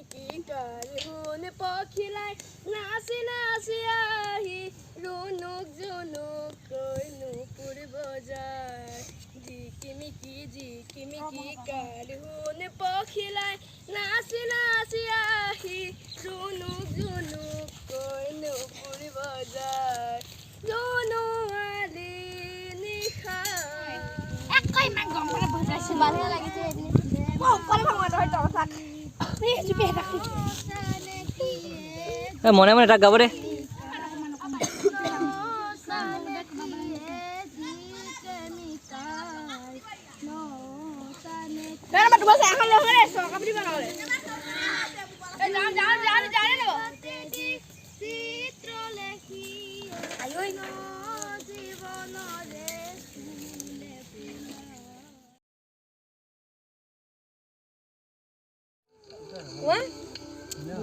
ঝিকিমিকি কালহুন পখিলাই নাচি নাচি আহি ৰুণুক জুনুক কৈ নুপুৰ বজায় ঝিকিমিকি কালহুন পখিলাই নাচি নাচি আহি ৰুণুক জুনুক কৈ নুপুৰ বজায় জোনোৱালী নিশা ইমান গৰম পানী ভজাইছে ভালে লাগিছে মই ওপৰলৈ ভাঙা তই তলফাক এই চুপি এটা মনে মনে তাক গাব দে Kenapa tuh bahasa yang halus halus? Soal kamu di mana oleh? Jangan lo. Ayo ini. Wah?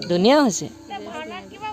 ধুনীয়া হৈছে ভাওনাত কিবা